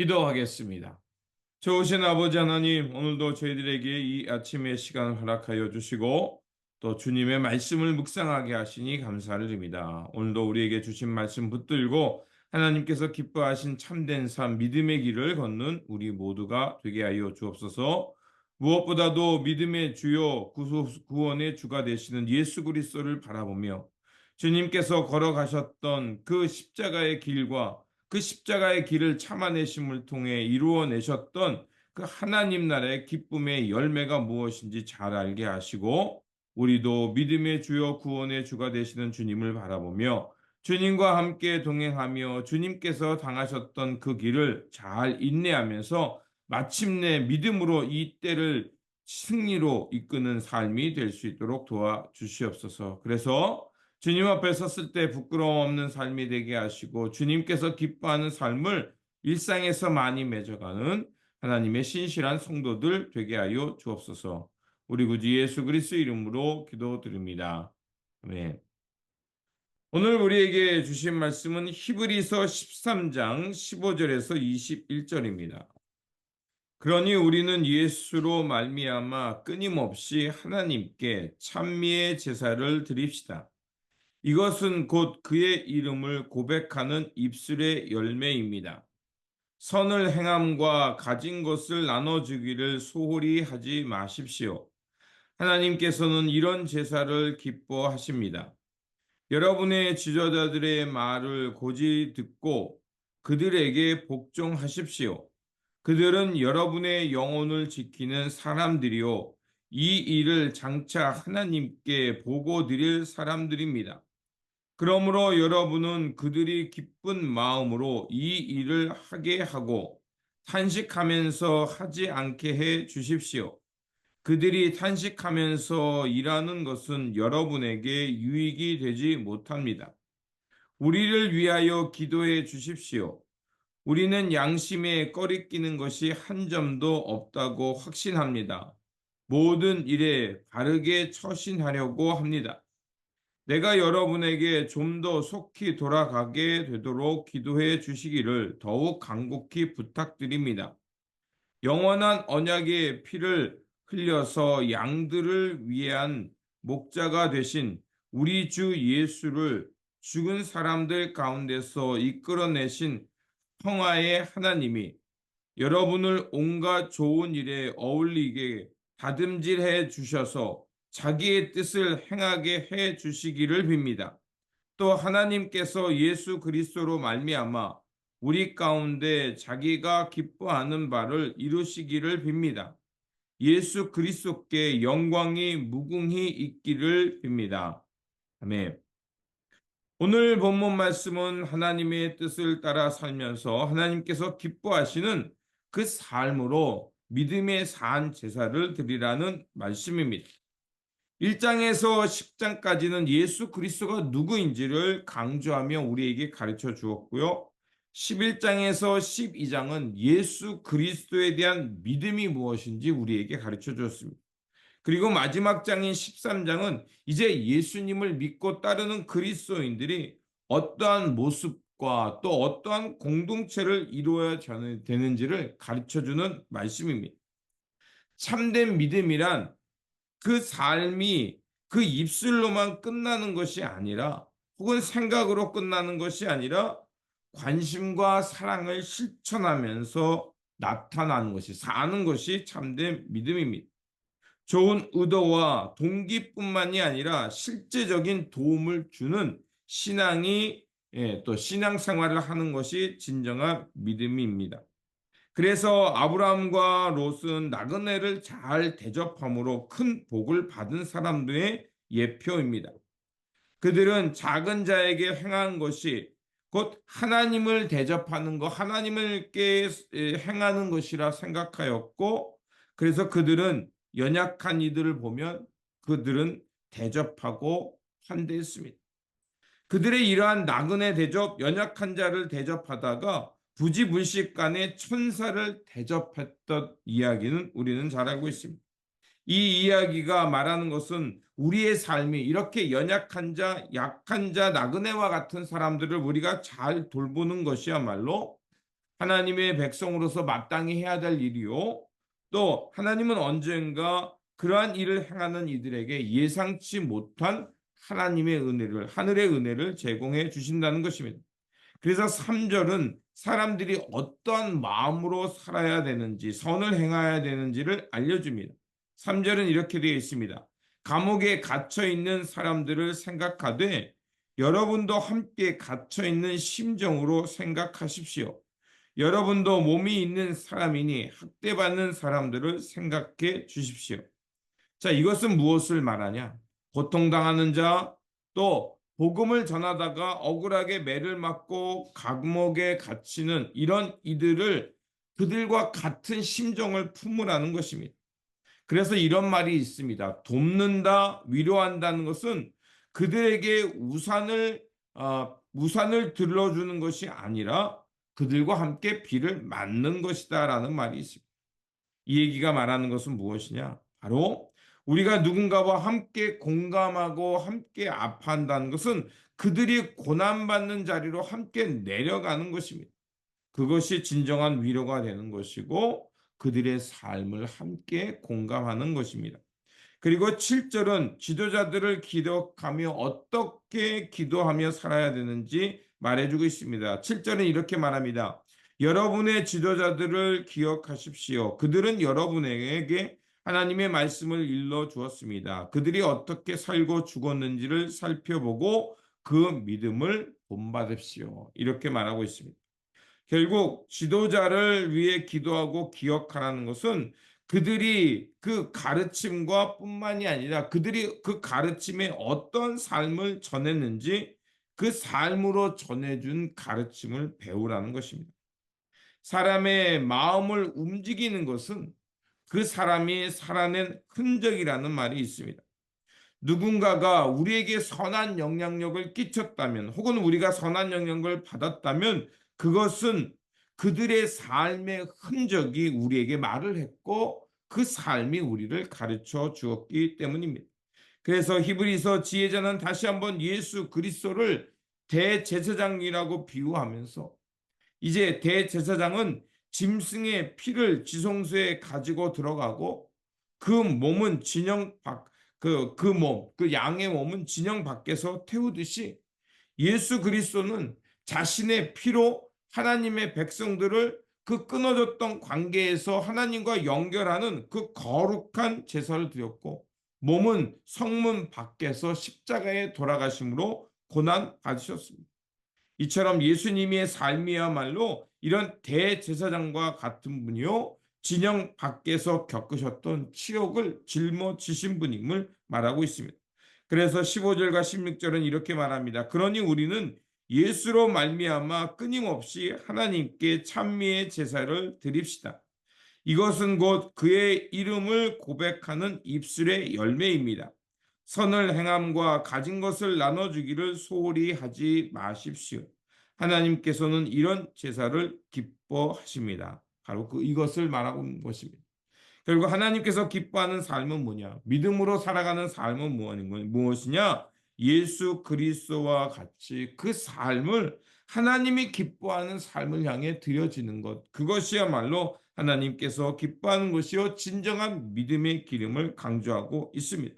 기도하겠습니다. 좋으신 아버지 하나님, 오늘도 저희들에게 이 아침의 시간을 허락하여 주시고 또 주님의 말씀을 묵상하게 하시니 감사를 드립니다. 오늘도 우리에게 주신 말씀 붙들고 하나님께서 기뻐하신 참된 삶, 믿음의 길을 걷는 우리 모두가 되게 하여 주옵소서. 무엇보다도 믿음의 주요 구원의 주가 되시는 예수 그리스도를 바라보며 주님께서 걸어가셨던 그 십자가의 길과 그 십자가의 길을 참아내심을 통해 이루어내셨던 그 하나님 나라의 기쁨의 열매가 무엇인지 잘 알게 하시고 우리도 믿음의 주요 구원의 주가 되시는 주님을 바라보며 주님과 함께 동행하며 주님께서 당하셨던 그 길을 잘 인내하면서 마침내 믿음으로 이 때를 승리로 이끄는 삶이 될 수 있도록 도와주시옵소서. 그래서 주님 앞에 섰을 때 부끄러움 없는 삶이 되게 하시고 주님께서 기뻐하는 삶을 일상에서 많이 맺어가는 하나님의 신실한 성도들 되게 하여 주옵소서. 우리 구주 예수 그리스도 이름으로 기도드립니다. 아멘. 오늘 우리에게 주신 말씀은 히브리서 13장 15절에서 21절입니다. 그러니 우리는 예수로 말미암아 끊임없이 하나님께 찬미의 제사를 드립시다. 이것은 곧 그의 이름을 고백하는 입술의 열매입니다. 선을 행함과 가진 것을 나눠주기를 소홀히 하지 마십시오. 하나님께서는 이런 제사를 기뻐하십니다. 여러분의 지도자들의 말을 고지 듣고 그들에게 복종하십시오. 그들은 여러분의 영혼을 지키는 사람들이요. 이 일을 장차 하나님께 보고 드릴 사람들입니다. 그러므로 여러분은 그들이 기쁜 마음으로 이 일을 하게 하고 탄식하면서 하지 않게 해 주십시오. 그들이 탄식하면서 일하는 것은 여러분에게 유익이 되지 못합니다. 우리를 위하여 기도해 주십시오. 우리는 양심에 꺼리끼는 것이 한 점도 없다고 확신합니다. 모든 일에 바르게 처신하려고 합니다. 내가 여러분에게 좀 더 속히 돌아가게 되도록 기도해 주시기를 더욱 간곡히 부탁드립니다. 영원한 언약의 피를 흘려서 양들을 위한 목자가 되신 우리 주 예수를 죽은 사람들 가운데서 이끌어내신 평화의 하나님이 여러분을 온갖 좋은 일에 어울리게 다듬질해 주셔서 자기의 뜻을 행하게 해 주시기를 빕니다. 또 하나님께서 예수 그리스도로 말미암아 우리 가운데 자기가 기뻐하는 바를 이루시기를 빕니다. 예수 그리스도께 영광이 무궁히 있기를 빕니다. 아멘. 오늘 본문 말씀은 하나님의 뜻을 따라 살면서 하나님께서 기뻐하시는 그 삶으로 믿음의 산 제사를 드리라는 말씀입니다. 1장에서 10장까지는 예수 그리스도가 누구인지를 강조하며 우리에게 가르쳐 주었고요. 11장에서 12장은 예수 그리스도에 대한 믿음이 무엇인지 우리에게 가르쳐 주었습니다. 그리고 마지막 장인 13장은 이제 예수님을 믿고 따르는 그리스도인들이 어떠한 모습과 또 어떠한 공동체를 이루어야 되는지를 가르쳐주는 말씀입니다. 참된 믿음이란 그 삶이 그 입술로만 끝나는 것이 아니라 혹은 생각으로 끝나는 것이 아니라 관심과 사랑을 실천하면서 나타나는 것이 사는 것이 참된 믿음입니다. 좋은 의도와 동기뿐만이 아니라 실제적인 도움을 주는 신앙이 또 신앙생활을 하는 것이 진정한 믿음입니다. 그래서 아브라함과 롯은 나그네를 잘 대접함으로 큰 복을 받은 사람들의 예표입니다. 그들은 작은 자에게 행한 것이 곧 하나님을 대접하는 것, 하나님께 행하는 것이라 생각하였고, 그래서 그들은 연약한 이들을 보면 그들은 대접하고 환대했습니다. 그들의 이러한 나그네 대접, 연약한 자를 대접하다가 부지불식간에 천사를 대접했던 이야기는 우리는 잘 알고 있습니다. 이 이야기가 말하는 것은 우리의 삶이 이렇게 연약한 자, 약한 자, 나그네와 같은 사람들을 우리가 잘 돌보는 것이야말로 하나님의 백성으로서 마땅히 해야 될 일이요. 또 하나님은 언젠가 그러한 일을 행하는 이들에게 예상치 못한 하나님의 은혜를, 하늘의 은혜를 제공해 주신다는 것입니다. 그래서 3절은 사람들이 어떠한 마음으로 살아야 되는지, 선을 행해야 되는지를 알려줍니다. 3절은 이렇게 되어 있습니다. 감옥에 갇혀 있는 사람들을 생각하되 여러분도 함께 갇혀 있는 심정으로 생각하십시오. 여러분도 몸이 있는 사람이니 학대받는 사람들을 생각해 주십시오. 자, 이것은 무엇을 말하냐? 고통당하는 자, 또 복음을 전하다가 억울하게 매를 맞고 감옥에 갇히는 이런 이들을 그들과 같은 심정을 품으라는 것입니다. 그래서 이런 말이 있습니다. 돕는다, 위로한다는 것은 그들에게 우산을 들어주는 것이 아니라 그들과 함께 비를 맞는 것이다라는 말이 있습니다. 이 얘기가 말하는 것은 무엇이냐? 바로 우리가 누군가와 함께 공감하고 함께 아파한다는 것은 그들이 고난받는 자리로 함께 내려가는 것입니다. 그것이 진정한 위로가 되는 것이고 그들의 삶을 함께 공감하는 것입니다. 그리고 7절은 지도자들을 기억하며 어떻게 기도하며 살아야 되는지 말해주고 있습니다. 7절은 이렇게 말합니다. 여러분의 지도자들을 기억하십시오. 그들은 여러분에게 하나님의 말씀을 일러 주었습니다. 그들이 어떻게 살고 죽었는지를 살펴보고 그 믿음을 본받으십시오. 이렇게 말하고 있습니다. 결국 지도자를 위해 기도하고 기억하라는 것은 그들이 그 가르침과 뿐만이 아니라 그들이 그 가르침에 어떤 삶을 전했는지 그 삶으로 전해준 가르침을 배우라는 것입니다. 사람의 마음을 움직이는 것은 그 사람이 살아낸 흔적이라는 말이 있습니다. 누군가가 우리에게 선한 영향력을 끼쳤다면 혹은 우리가 선한 영향력을 받았다면 그것은 그들의 삶의 흔적이 우리에게 말을 했고 그 삶이 우리를 가르쳐 주었기 때문입니다. 그래서 히브리서 지혜자는 다시 한번 예수 그리스도를 대제사장이라고 비유하면서 이제 대제사장은 짐승의 피를 지성소에 가지고 들어가고 그 몸은 진영 밖, 그 양의 몸은 진영 밖에서 태우듯이 예수 그리스도는 자신의 피로 하나님의 백성들을 그 끊어졌던 관계에서 하나님과 연결하는 그 거룩한 제사를 드렸고 몸은 성문 밖에서 십자가에 돌아가심으로 고난 받으셨습니다. 이처럼 예수님의 삶이야말로 이런 대제사장과 같은 분이요 진영 밖에서 겪으셨던 치욕을 짊어지신 분임을 말하고 있습니다. 그래서 15절과 16절은 이렇게 말합니다. 그러니 우리는 예수로 말미암아 끊임없이 하나님께 찬미의 제사를 드립시다. 이것은 곧 그의 이름을 고백하는 입술의 열매입니다. 선을 행함과 가진 것을 나눠주기를 소홀히 하지 마십시오. 하나님께서는 이런 제사를 기뻐하십니다. 바로 이것을 말하고 있는 것입니다. 결국 하나님께서 기뻐하는 삶은 뭐냐? 믿음으로 살아가는 삶은 무엇이냐? 예수 그리스도와 같이 그 삶을 하나님이 기뻐하는 삶을 향해 드려지는 것. 그것이야말로 하나님께서 기뻐하는 것이요 진정한 믿음의 기름을 강조하고 있습니다.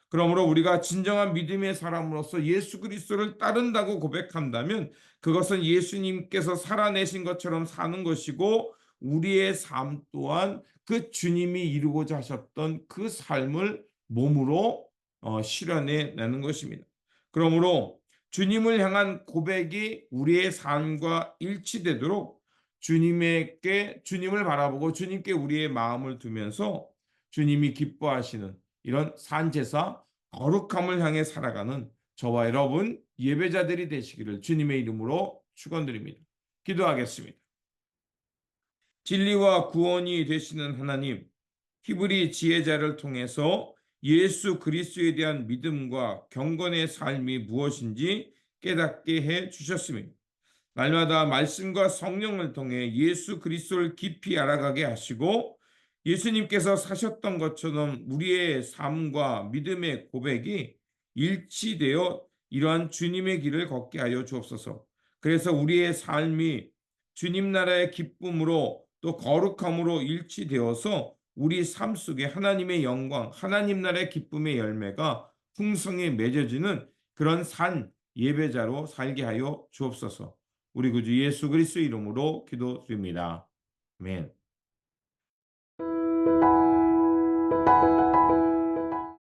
그러므로 우리가 진정한 믿음의 사람으로서 예수 그리스도를 따른다고 고백한다면 그것은 예수님께서 살아내신 것처럼 사는 것이고 우리의 삶 또한 그 주님이 이루고자 하셨던 그 삶을 몸으로 실현해내는 것입니다. 그러므로 주님을 향한 고백이 우리의 삶과 일치되도록 주님을 바라보고 주님께 우리의 마음을 두면서 주님이 기뻐하시는 이런 산제사 거룩함을 향해 살아가는 저와 여러분 예배자들이 되시기를 주님의 이름으로 축원드립니다. 기도하겠습니다. 진리와 구원이 되시는 하나님, 히브리 지혜자를 통해서 예수 그리스도에 대한 믿음과 경건의 삶이 무엇인지 깨닫게 해 주셨습니다. 날마다 말씀과 성령을 통해 예수 그리스도를 깊이 알아가게 하시고 예수님께서 사셨던 것처럼 우리의 삶과 믿음의 고백이 일치되어 이러한 주님의 길을 걷게 하여 주옵소서. 그래서 우리의 삶이 주님 나라의 기쁨으로 또 거룩함으로 일치되어서 우리 삶 속에 하나님의 영광, 하나님 나라의 기쁨의 열매가 풍성히 맺어지는 그런 산 예배자로 살게 하여 주옵소서. 우리 구주 예수 그리스도 이름으로 기도드립니다. 아멘.